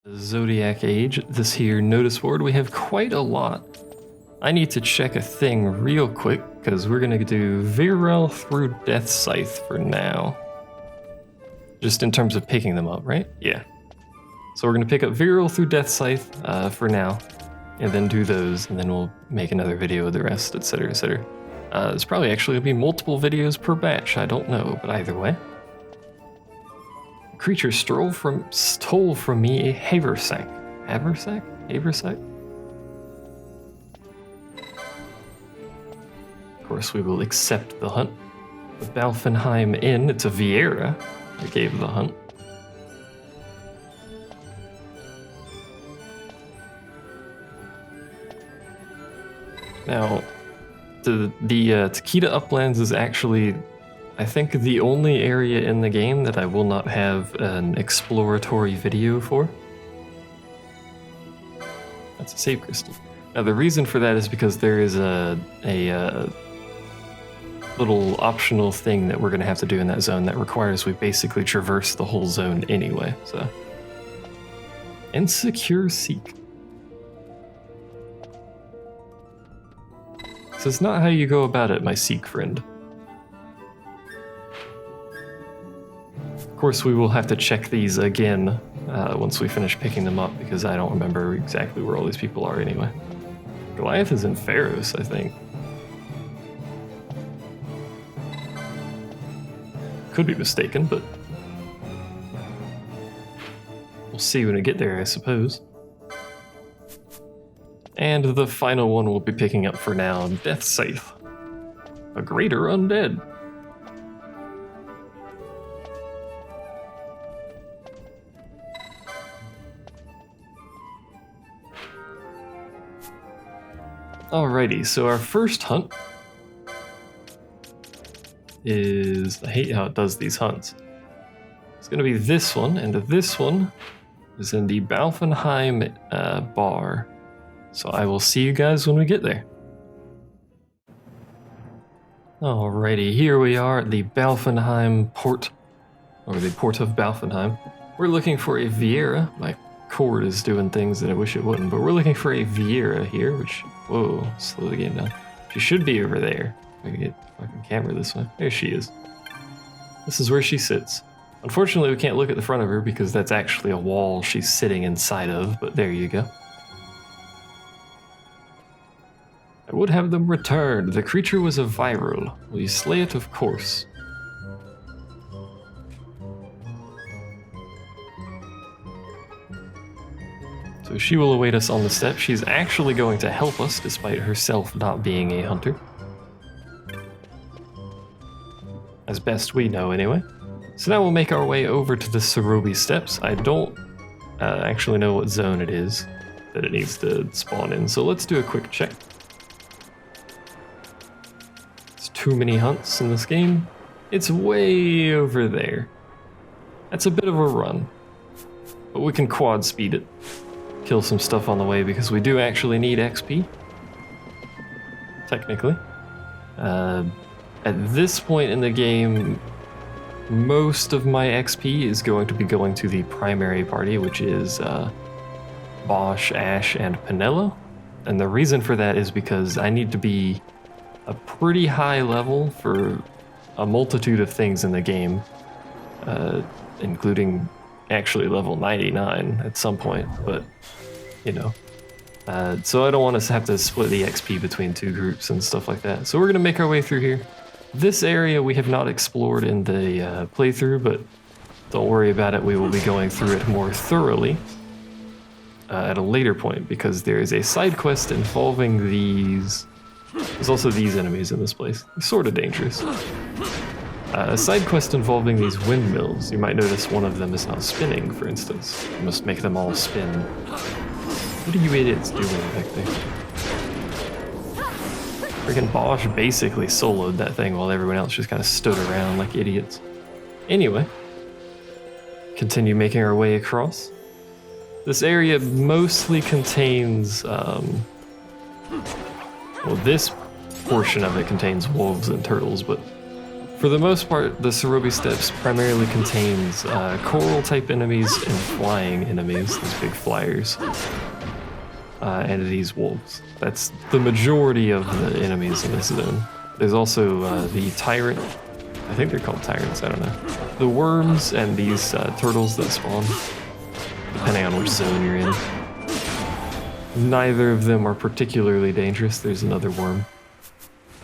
The Zodiac Age, this here notice board, we have quite a lot. I need to check a thing real quick, because we're going to do Vyraal through Death Scythe for now. Just in terms of picking them up, right? Yeah. So we're going to pick up Vyraal through Death Scythe for now, and then do those, and then we'll make another video of the rest, etc, etc. There's probably actually going to be multiple videos per batch, I don't know, but either way. Creature stole from me a haversack. Haversack? Haversack? Of course, we will accept the hunt. The Balfenheim Inn, it's a Vieira that gave the hunt. Now, the Takeda Uplands is actually, I think, the only area in the game that I will not have an exploratory video for. That's a save crystal. Now the reason for that is because there is a little optional thing that we're going to have to do in that zone that requires we basically traverse the whole zone anyway, so. Insecure Seek. This is not how you go about it, my Seek friend. Of course, we will have to check these again once we finish picking them up, because I don't remember exactly where all these people are anyway. Goliath is in Pharos, I think. Could be mistaken, but we'll see when we get there, I suppose. And the final one we'll be picking up for now, Death Scythe. A greater undead. Alrighty, so our first hunt is, I hate how it does these hunts. It's going to be this one, and this one is in the Balfenheim bar. So I will see you guys when we get there. Alrighty, here we are at the Balfenheim port, or the port of Balfenheim. We're looking for a Vieira. My cord is doing things that I wish it wouldn't, but we're looking for a Vieira here, which, whoa, slow the game down. She should be over there. I can get the fucking camera this way. There she is. This is where she sits. Unfortunately, we can't look at the front of her because that's actually a wall she's sitting inside of, but there you go. I would have them returned. The creature was a Vyraal. Will you slay it? Of course. So she will await us on the step. She's actually going to help us, despite herself not being a hunter. As best we know, anyway. So now we'll make our way over to the Sarobi Steps. I don't actually know what zone it is that it needs to spawn in, so let's do a quick check. Too many hunts in this game. It's way over there. That's a bit of a run, but we can quad speed it. Kill some stuff on the way because we do actually need XP. Technically. At this point in the game, most of my XP is going to be going to the primary party, which is Bosch, Ash, and Penelo. And the reason for that is because I need to be a pretty high level for a multitude of things in the game, including actually level 99 at some point, but you know. So I don't want us to have to split the XP between two groups and stuff like that. So we're gonna make our way through here. This area we have not explored in the playthrough, but don't worry about it, we will be going through it more thoroughly at a later point, because there is a side quest involving these. There's also these enemies in this place. They're sort of dangerous. A side quest involving these windmills. You might notice one of them is not spinning, for instance. You must make them all spin. What are you idiots doing back there? Friggin' Bosch basically soloed that thing while everyone else just kind of stood around like idiots. Anyway, continue making our way across. This area mostly contains, well, this portion of it contains wolves and turtles, but For the most part, the Cerobi Steppes primarily contains coral-type enemies and flying enemies, these big flyers, and these wolves. That's the majority of the enemies in this zone. There's also the tyrant. I think they're called tyrants, I don't know. The worms and these turtles that spawn, depending on which zone you're in. Neither of them are particularly dangerous. There's another worm.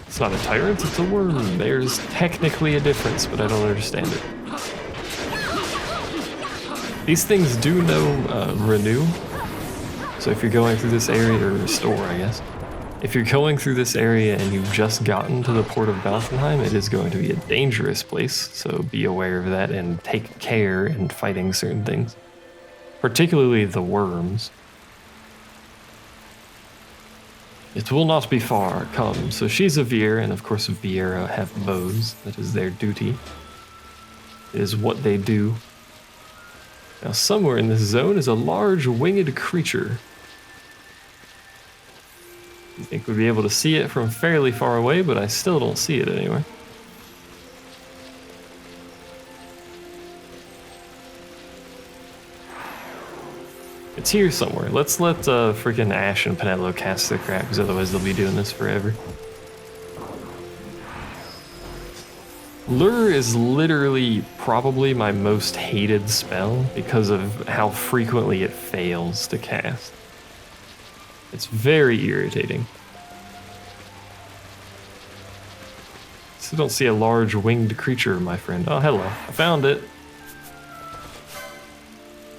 It's not a tyrant, it's a worm. There's technically a difference, but I don't understand it. These things do know renew. So if you're going through this area, or restore, I guess. If you're going through this area and you've just gotten to the port of Balfenheim, it is going to be a dangerous place, so be aware of that and take care in fighting certain things. Particularly the worms. It will not be far, come. So she's a Veer, and of course Viera have bows. That is their duty. It is what they do. Now somewhere in this zone is a large winged creature. You think we'd be able to see it from fairly far away, but I still don't see it anywhere. It's here somewhere. Let's let freaking Ash and Penelo cast their crap, because otherwise they'll be doing this forever. Lure is literally probably my most hated spell because of how frequently it fails to cast. It's very irritating. Still don't see a large winged creature, my friend. Oh, hello. I found it.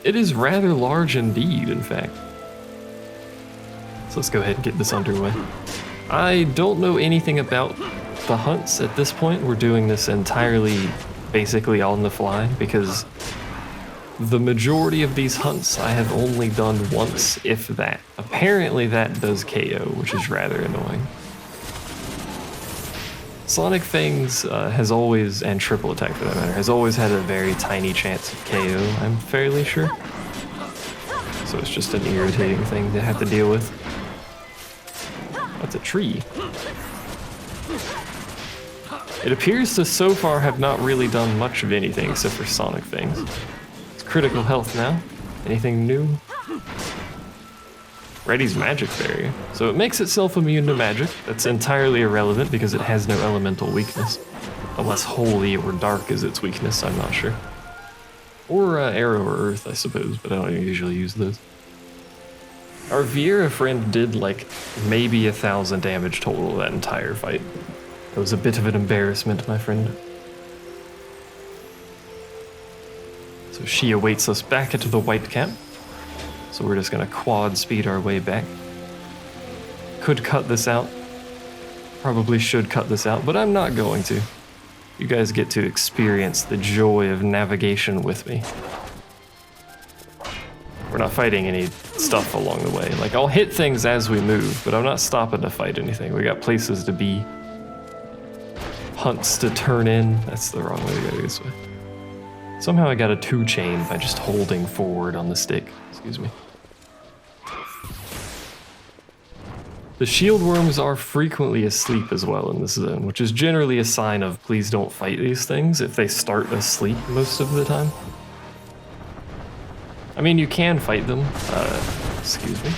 It is rather large indeed, in fact. So let's go ahead and get this underway. I don't know anything about the hunts at this point. We're doing this entirely, basically on the fly, because the majority of these hunts I have only done once, if that. Apparently that does KO, which is rather annoying. Sonic Fangs has always, and triple attack for that matter, has always had a very tiny chance of KO, I'm fairly sure. So it's just an irritating thing to have to deal with. That's a tree. It appears to so far have not really done much of anything except for Sonic Fangs. It's critical health now. Anything new? Reddy's magic barrier. So it makes itself immune to magic. That's entirely irrelevant because it has no elemental weakness. Unless holy or dark is its weakness, I'm not sure. Or arrow or earth, I suppose, but I don't usually use those. Our Viera friend did like maybe 1,000 damage total that entire fight. It was a bit of an embarrassment, my friend. So she awaits us back at the White Cap. So we're just gonna quad speed our way back. Could cut this out. Probably should cut this out, but I'm not going to. You guys get to experience the joy of navigation with me. We're not fighting any stuff along the way. Like, I'll hit things as we move, but I'm not stopping to fight anything. We got places to be. Hunts to turn in. That's the wrong way to go this way. Somehow I got a 2-chain by just holding forward on the stick. Excuse me. The shield worms are frequently asleep as well in this zone, which is generally a sign of please don't fight these things if they start asleep most of the time. I mean, you can fight them. Excuse me.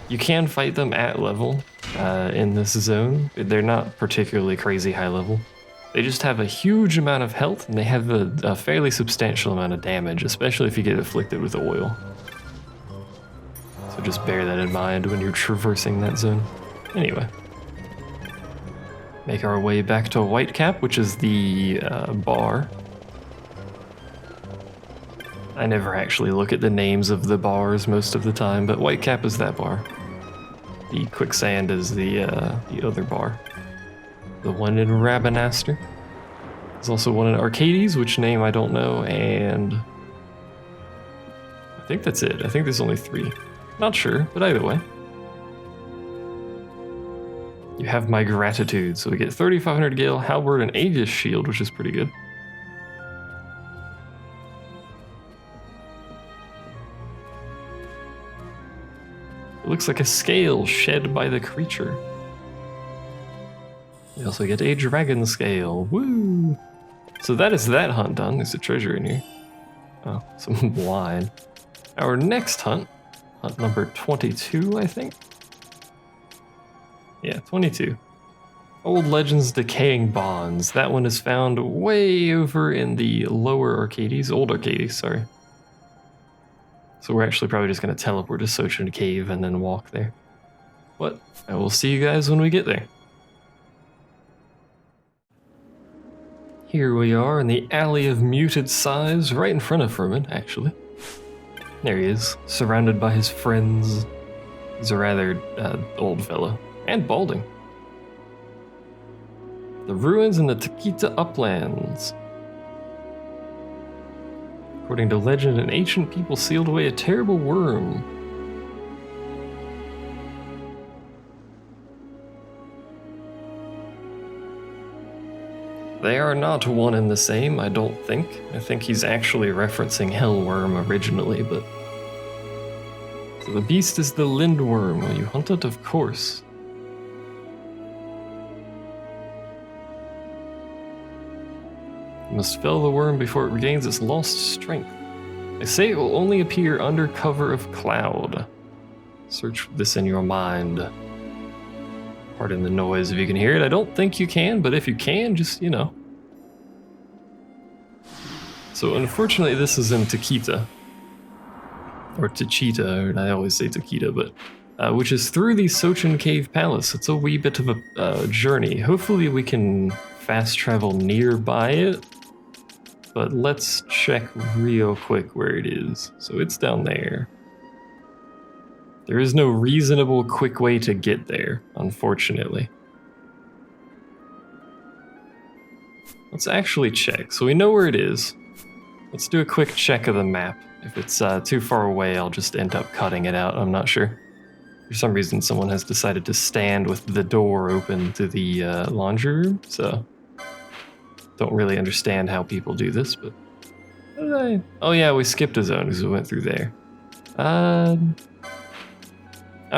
You can fight them at level in this zone. They're not particularly crazy high level. They just have a huge amount of health, and they have a fairly substantial amount of damage, especially if you get afflicted with oil. So just bear that in mind when you're traversing that zone. Anyway. Make our way back to Whitecap, which is the bar. I never actually look at the names of the bars most of the time, but Whitecap is that bar. The Quicksand is the other bar. The one in Rabanaster. There's also one in Arcades, which name I don't know, and I think that's it. I think there's only 3. Not sure, but either way. You have my gratitude. So we get 3,500 Gale, Halberd, and Aegis Shield, which is pretty good. It looks like a scale shed by the creature. We also get a dragon scale. Woo! So that is that hunt done. There's a treasure in here. Oh, some wine. Our next hunt, hunt number 22, I think. Yeah, 22. Old Legends Decaying Bonds. That one is found way over in the lower Arcades, old Arcades, sorry. So we're actually probably just going to teleport to Sochan Cave and then walk there. But I will see you guys when we get there. Here we are in the Alley of Muted Size, right in front of Furman, actually. There he is, surrounded by his friends. He's a rather old fellow, and balding. The ruins in the Takita Uplands. According to legend, an ancient people sealed away a terrible worm. They are not one and the same, I don't think. I think he's actually referencing Hellworm originally, but... So the beast is the Lindwurm. Will you hunt it? Of course. You must fell the worm before it regains its lost strength. They say it will only appear under cover of cloud. Search this in your mind. Pardon the noise if you can hear it. I don't think you can, but if you can, just, you know. So unfortunately this is in Takita. Or Tachita, or I always say Takita, but which is through the Sochan Cave Palace. It's a wee bit of a journey. Hopefully we can fast travel nearby it. But let's check real quick where it is. So it's down there. There is no reasonable quick way to get there, unfortunately. Let's actually check. So we know where it is. Let's do a quick check of the map. If it's too far away, I'll just end up cutting it out. I'm not sure. For some reason, someone has decided to stand with the door open to the laundry room, so... Don't really understand how people do this, but... Oh yeah, we skipped a zone because we went through there. I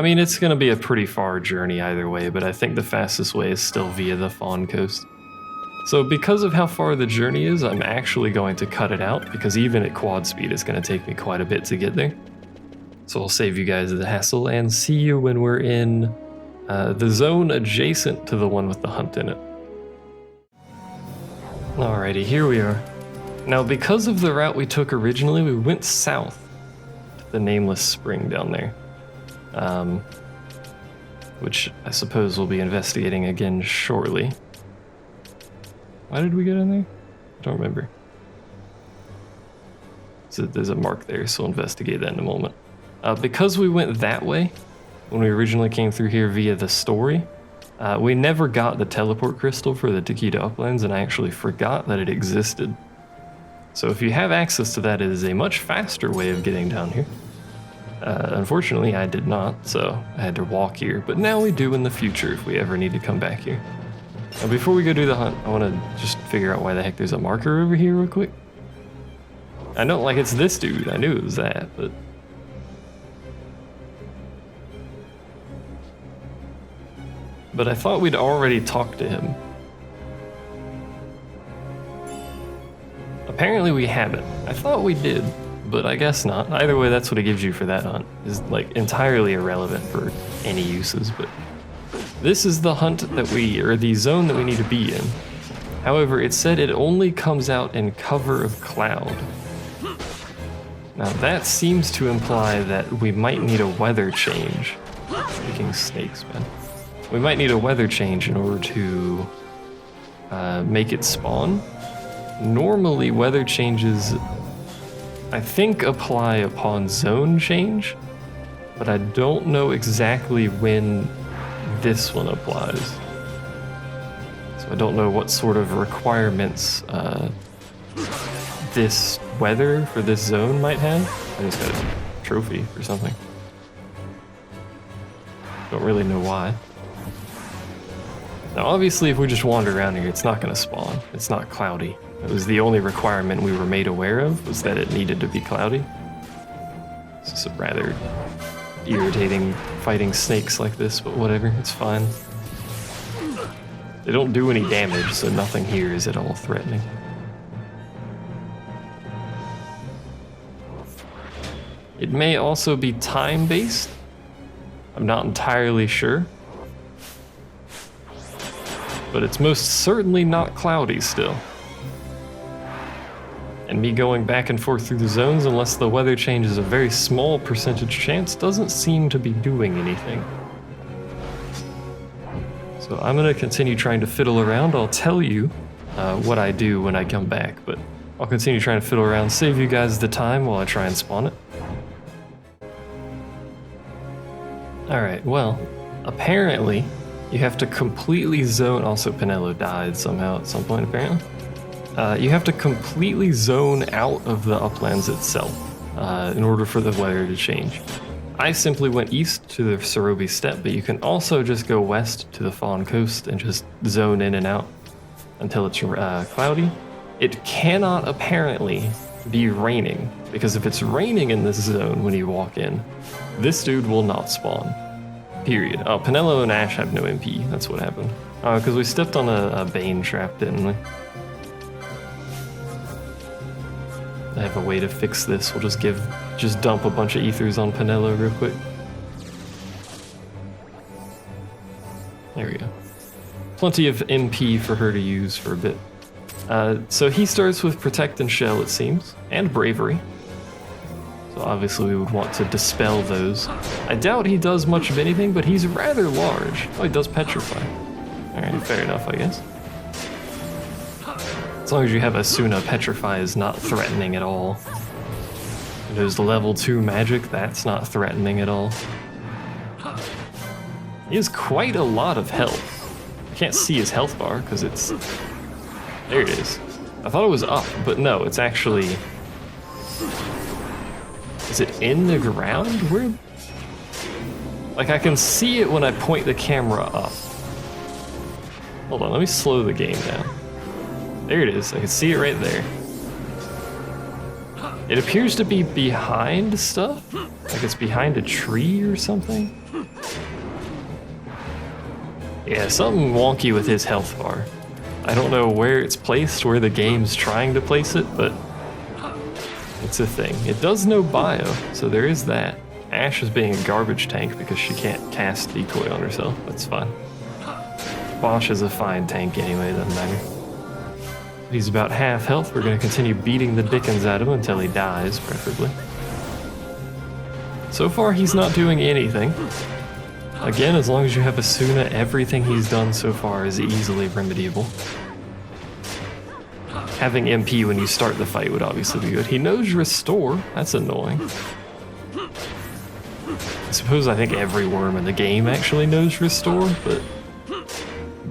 mean, it's going to be a pretty far journey either way, but I think the fastest way is still via the Fawn Coast. So because of how far the journey is, I'm actually going to cut it out, because even at quad speed, it's going to take me quite a bit to get there. So I'll save you guys the hassle, and see you when we're in the zone adjacent to the one with the hunt in it. Alrighty, here we are. Now, because of the route we took originally, we went south to the nameless spring down there. Which I suppose we'll be investigating again shortly. Why did we get in there? I don't remember. So there's a mark there, so we'll investigate that in a moment. Because we went that way, when we originally came through here via the story, we never got the teleport crystal for the Takita Uplands, and I actually forgot that it existed. So if you have access to that, it is a much faster way of getting down here. Unfortunately, I did not, so I had to walk here, but now we do in the future if we ever need to come back here. Now before we go do the hunt, I want to just figure out why the heck there's a marker over here real quick. I know, like, it's this dude, I knew it was that, but... But I thought we'd already talked to him. Apparently we haven't. I thought we did, but I guess not. Either way, that's what it gives you for that hunt. It's like entirely irrelevant for any uses, but this is the hunt that or the zone that we need to be in. However, it said it only comes out in cover of cloud. Now that seems to imply that we might need a weather change. Speaking of snakes, man. We might need a weather change in order to make it spawn. Normally, weather changes, I think, apply upon zone change, but I don't know exactly when this one applies. So I don't know what sort of requirements this weather for this zone might have. I just got a trophy or something. Don't really know why. Now obviously if we just wander around here, it's not going to spawn. It's not cloudy. It was the only requirement we were made aware of, was that it needed to be cloudy. This is a rather irritating fighting snakes like this, but whatever, it's fine. They don't do any damage, so nothing here is at all threatening. It may also be time-based. I'm not entirely sure. But it's most certainly not cloudy still. And me going back and forth through the zones, unless the weather changes a very small percentage chance, doesn't seem to be doing anything. So I'm gonna continue trying to fiddle around. I'll tell you what I do when I come back, but I'll continue trying to fiddle around, save you guys the time while I try and spawn it. Alright, well, apparently you have to completely zone. Also, Pinello died somehow at some point, apparently. You have to completely zone out of the uplands itself in order for the weather to change. I simply went east to the Cerobi Steppe, but you can also just go west to the Fawn Coast and just zone in and out until it's cloudy. It cannot apparently be raining, because if it's raining in this zone when you walk in, this dude will not spawn. Period. Oh, Pinello and Ash have no MP. That's what happened. Because we stepped on a Bane trap, didn't we? I have a way to fix this. We'll just dump a bunch of ethers on Pinello real quick. There we go. Plenty of MP for her to use for a bit. So he starts with Protect and Shell, it seems, and Bravery. So obviously we would want to dispel those. I doubt he does much of anything, but he's rather large. Oh, he does Petrify. Alright, fair enough, I guess. As long as you have Asuna, Petrify is not threatening at all. There's level 2 magic, that's not threatening at all. He has quite a lot of health. I can't see his health bar because it's... There it is. I thought it was up, but no, it's actually... Is it in the ground? Where? Like, I can see it when I point the camera up. Hold on, let me slow the game down. There it is, I can see it right there. It appears to be behind stuff? Like it's behind a tree or something? Yeah, something wonky with his health bar. I don't know where it's placed, where the game's trying to place it, but it's a thing. It does know bio, so there is that. Ash is being a garbage tank because she can't cast Decoy on herself. That's fine. Bosch is a fine tank anyway, doesn't matter. He's about half health. We're going to continue beating the dickens out of him until he dies, preferably. So far, he's not doing anything. Again, as long as you have Asuna, everything he's done so far is easily remediable. Having MP when you start the fight would obviously be good. He knows Restore. That's annoying. I think every worm in the game actually knows Restore, but...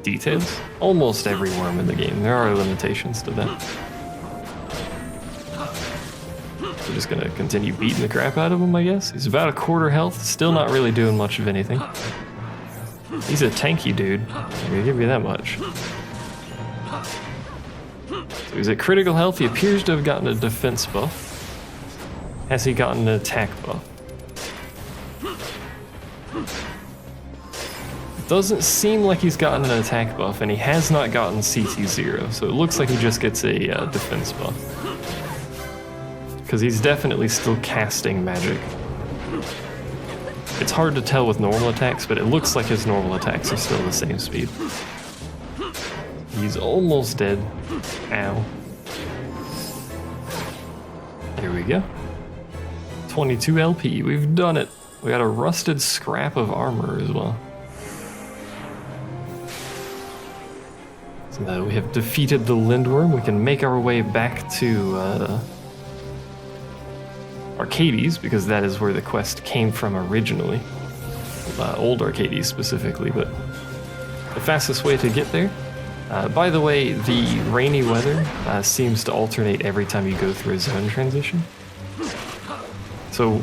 Details? Almost every worm in the game. There are limitations to that. We're just gonna continue beating the crap out of him, I guess. He's about a quarter health, still not really doing much of anything. He's a tanky dude. I'm gonna give you that much. So he's at critical health. He appears to have gotten a defense buff. Has he gotten an attack buff? Doesn't seem like he's gotten an attack buff, and he has not gotten CT0, so it looks like he just gets a defense buff. Because he's definitely still casting magic. It's hard to tell with normal attacks, but it looks like his normal attacks are still the same speed. He's almost dead. Ow. There we go. 22 LP, we've done it. We got a rusted scrap of armor as well. So that we have defeated the Lindwurm, we can make our way back to Arcades, because that is where the quest came from originally. Old Arcades specifically, but the fastest way to get there. By the way, the rainy weather seems to alternate every time you go through a zone transition. So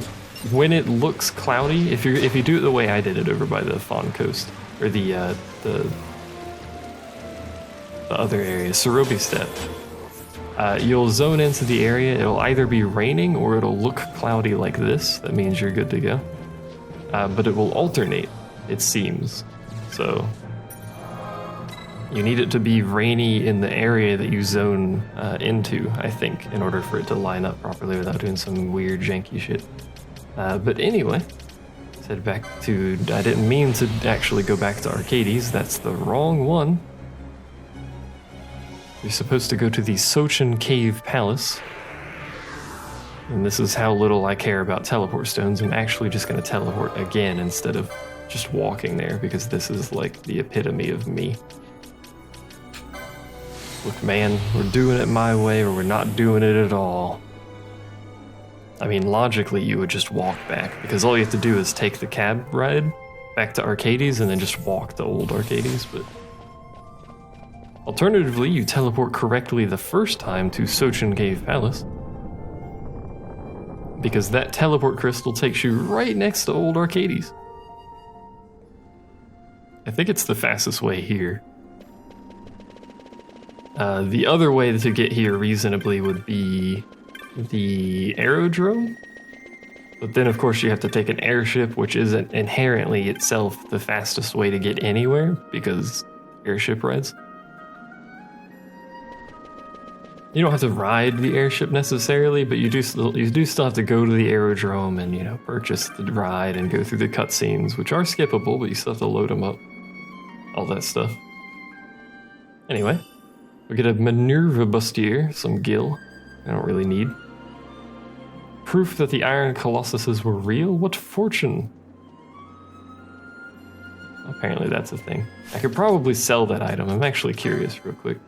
when it looks cloudy, if you do it the way I did it over by the Fawn Coast, or the other area, Cerobi Steppe, you'll zone into the area. It'll either be raining or it'll look cloudy like this. That means you're good to go. But it will alternate, it seems. So You need it to be rainy in the area that you zone into, I think, in order for it to line up properly without doing some weird janky shit. But anyway, let's head back to... I didn't mean to actually go back to Arcades. That's the wrong one. You're supposed to go to the Sochin Cave Palace. And this is how little I care about teleport stones. I'm actually just going to teleport again instead of just walking there, because this is like the epitome of me. Look, man, we're doing it my way or we're not doing it at all. I mean, logically, you would just walk back, because all you have to do is take the cab ride back to Arcades and then just walk to old Arcades, but... Alternatively, you teleport correctly the first time to Sochin Cave Palace, because that teleport crystal takes you right next to old Arcades. I think it's the fastest way here. The other way to get here reasonably would be the aerodrome, but then of course you have to take an airship, which isn't inherently itself the fastest way to get anywhere, because airship rides. You don't have to ride the airship necessarily, but you do still have to go to the aerodrome and, you know, purchase the ride and go through the cutscenes, which are skippable, but you still have to load them up. All that stuff. Anyway, we get a Minerva bustier, some gil. I don't really need. Proof that the Iron Colossuses were real? What fortune? Apparently that's a thing. I could probably sell that item. I'm actually curious real quick.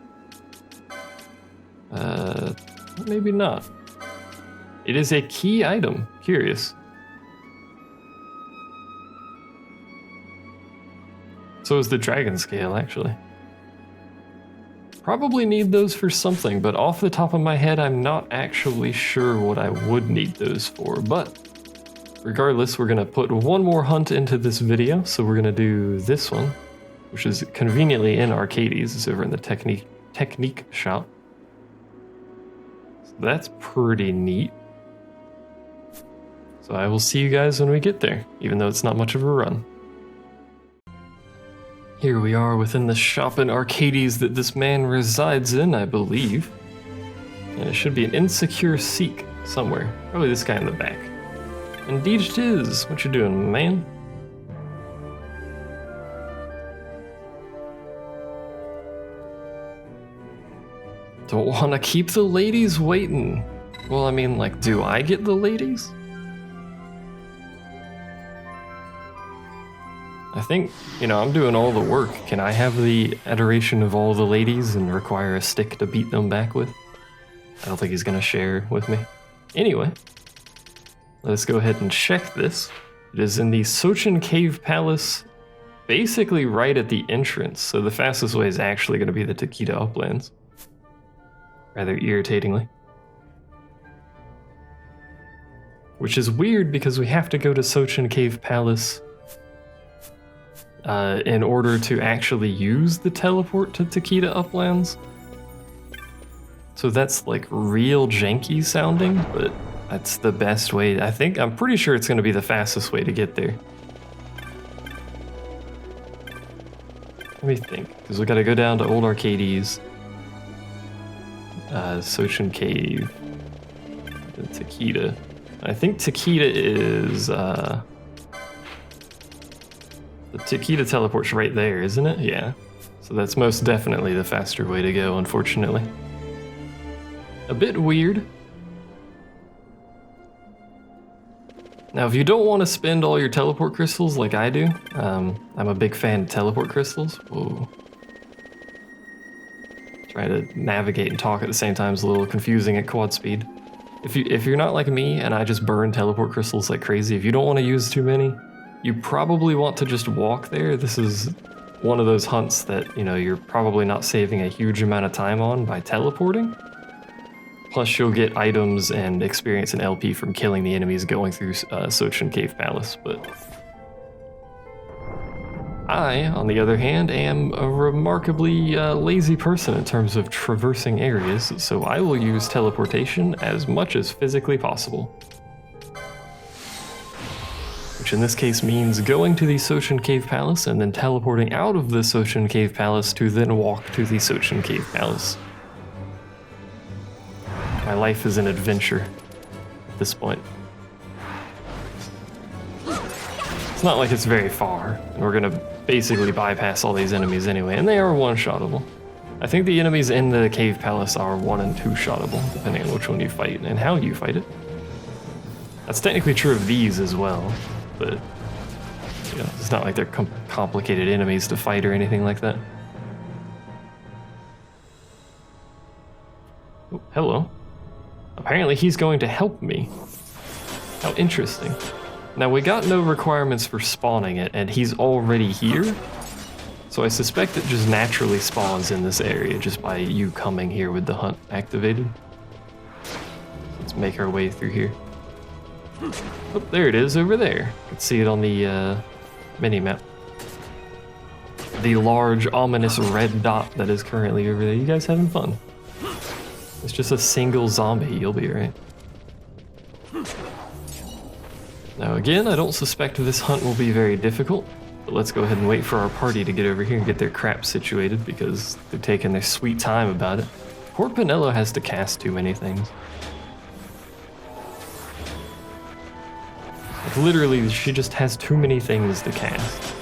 Maybe not. It is a key item. Curious. So is the dragon scale, actually. Probably need those for something, but off the top of my head, I'm not actually sure what I would need those for. But regardless, we're gonna put one more hunt into this video. So we're gonna do this one, which is conveniently in Arcades. It's over in the Technique shop. So that's pretty neat. So I will see you guys when we get there, even though it's not much of a run. Here we are within the shop in Arcades that this man resides in, I believe. And it should be an insecure seek somewhere. Probably this guy in the back. Indeed it is. What you doing, man? Don't want to keep the ladies waiting. Well, I mean, like, do I get the ladies? I think, you know, I'm doing all the work. Can I have the adoration of all the ladies and require a stick to beat them back with? I don't think he's gonna share with me. Anyway, let's go ahead and check this. It is in the Sochin Cave Palace, basically right at the entrance. So the fastest way is actually gonna be the Takeda Uplands. Rather irritatingly. Which is weird because we have to go to Sochin Cave Palace in order to actually use the teleport to Takeda Uplands. So that's like real janky sounding, but that's the best way. I'm pretty sure it's going to be the fastest way to get there. Let me think, because we got to go down to Old Arcades, Sochin Cave, and Takeda. I think Takeda is the Takeda teleport's right there, isn't it? Yeah. So that's most definitely the faster way to go, unfortunately. A bit weird. Now, if you don't want to spend all your teleport crystals like I do, I'm a big fan of teleport crystals. Whoa. Trying to navigate and talk at the same time is a little confusing at quad speed. If you're not like me and I just burn teleport crystals like crazy, if you don't want to use too many, you probably want to just walk there. This is one of those hunts that, you know, you're probably not saving a huge amount of time on by teleporting. Plus, you'll get items and experience an LP from killing the enemies going through Sochin Cave Palace. But I, on the other hand, am a remarkably lazy person in terms of traversing areas, so I will use teleportation as much as physically possible. which in this case means going to the Sochan Cave Palace and then teleporting out of the Sochan Cave Palace to then walk to the Sochan Cave Palace. My life is an adventure at this point. It's not like it's very far, and we're gonna basically bypass all these enemies anyway, and they are one-shottable. I think the enemies in the Cave Palace are 1 and 2-shottable, depending on which one you fight and how you fight it. That's technically true of these as well, but you know, it's not like they're complicated enemies to fight or anything like that. Oh, hello. Apparently he's going to help me. How interesting. Now we got no requirements for spawning it, and he's already here. So I suspect it just naturally spawns in this area just by you coming here with the hunt activated. Let's make our way through here. Oh, there it is over there. You can see it on the mini-map. The large, ominous red dot that is currently over there. You guys having fun? It's just a single zombie, you'll be right. Now again, I don't suspect this hunt will be very difficult. But let's go ahead and wait for our party to get over here and get their crap situated because they're taking their sweet time about it. Poor Penelo has to cast too many things. Like literally, she just has too many things to cast.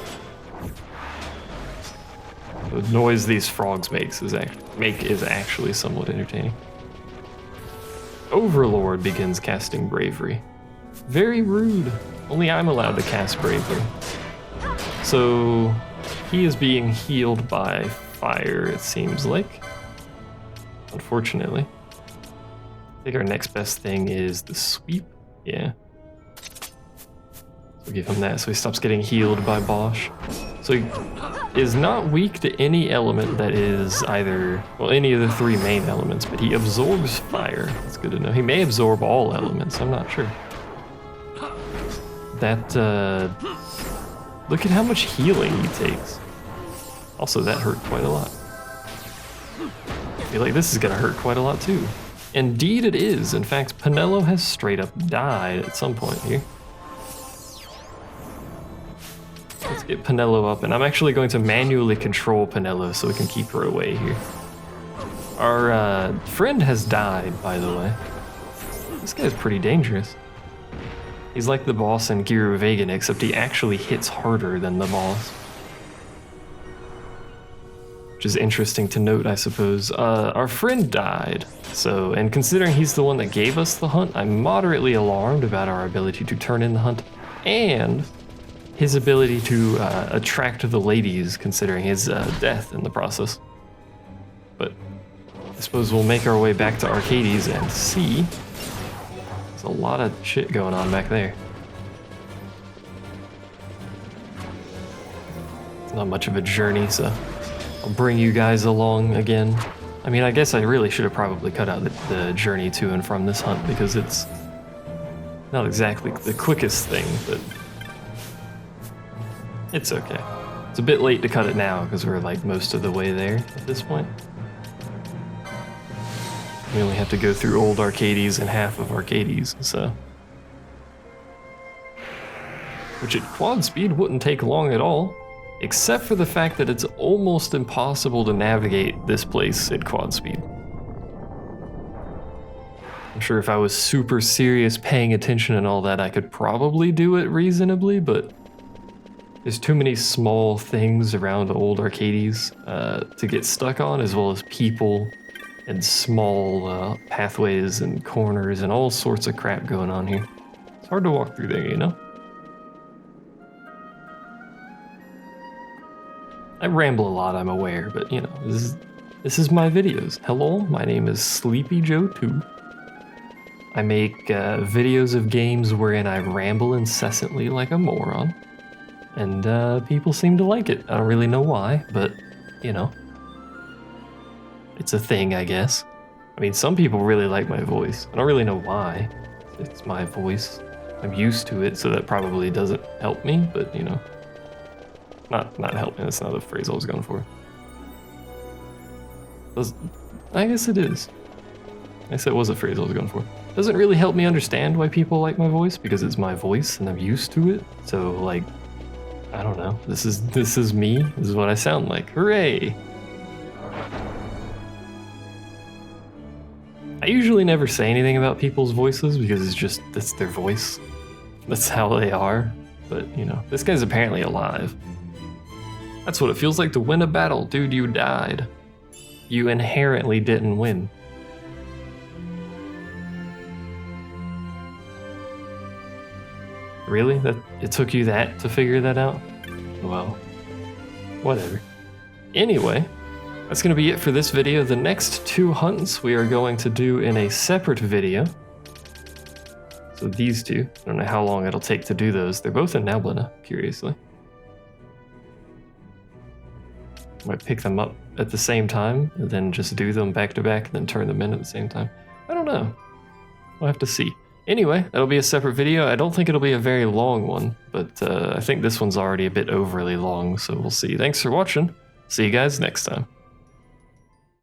The noise these frogs make is actually somewhat entertaining. Overlord begins casting Bravery. Very rude. Only I'm allowed to cast Bravery. So he is being healed by fire, it seems like. Unfortunately. I think our next best thing is the sweep. Yeah. So give him that so he stops getting healed by Bosch. So he is not weak to any element that is either, well, any of the 3 main elements, but he absorbs fire. That's good to know. He may absorb all elements, I'm not sure. That, look at how much healing he takes. Also, that hurt quite a lot. I feel like this is gonna hurt quite a lot too. Indeed it is. In fact, Penelo has straight up died at some point here. Let's get Penelo up, and I'm actually going to manually control Penelo so we can keep her away here. Our friend has died, by the way. This guy's pretty dangerous. He's like the boss in Gear of Vegan, except he actually hits harder than the boss. Which is interesting to note, I suppose. Our friend died, so, and considering he's the one that gave us the hunt, I'm moderately alarmed about our ability to turn in the hunt, and his ability to attract the ladies, considering his death in the process. But I suppose we'll make our way back to Arcades and see. There's a lot of shit going on back there. It's not much of a journey, so I'll bring you guys along again. I mean, I guess I really should have probably cut out the journey to and from this hunt because it's not exactly the quickest thing, but it's okay. It's a bit late to cut it now because we're like most of the way there at this point. We only have to go through old Arcades and half of Arcades, so. Which at quad speed wouldn't take long at all, except for the fact that it's almost impossible to navigate this place at quad speed. I'm sure if I was super serious paying attention and all that, I could probably do it reasonably, but there's too many small things around old Arcades to get stuck on, as well as people and small pathways and corners and all sorts of crap going on here. It's hard to walk through there, you know? I ramble a lot, I'm aware, but you know, this is my videos. Hello, my name is Sleepy Joe 2. I make videos of games wherein I ramble incessantly like a moron. And people seem to like it. I don't really know why, but you know. It's a thing, I guess. I mean, some people really like my voice. I don't really know why. It's my voice. I'm used to it, so that probably doesn't help me, but you know. Not help me, that's not the phrase I was going for. I guess it is. I guess that was a phrase I was going for. Doesn't really help me understand why people like my voice, because it's my voice and I'm used to it. So like, I don't know. This is me. This is what I sound like. Hooray! I usually never say anything about people's voices because that's their voice. That's how they are. But, you know, this guy's apparently alive. That's what it feels like to win a battle. Dude, you died. You inherently didn't win. Really? It took you that to figure that out? Well, whatever. Anyway, that's going to be it for this video. The next 2 hunts we are going to do in a separate video. So these 2, I don't know how long it'll take to do those. They're both in Nablina, curiously. Might pick them up at the same time, and then just do them back to back, and then turn them in at the same time. I don't know. We'll have to see. Anyway, that'll be a separate video. I don't think it'll be a very long one, but I think this one's already a bit overly long, so we'll see. Thanks for watching. See you guys next time.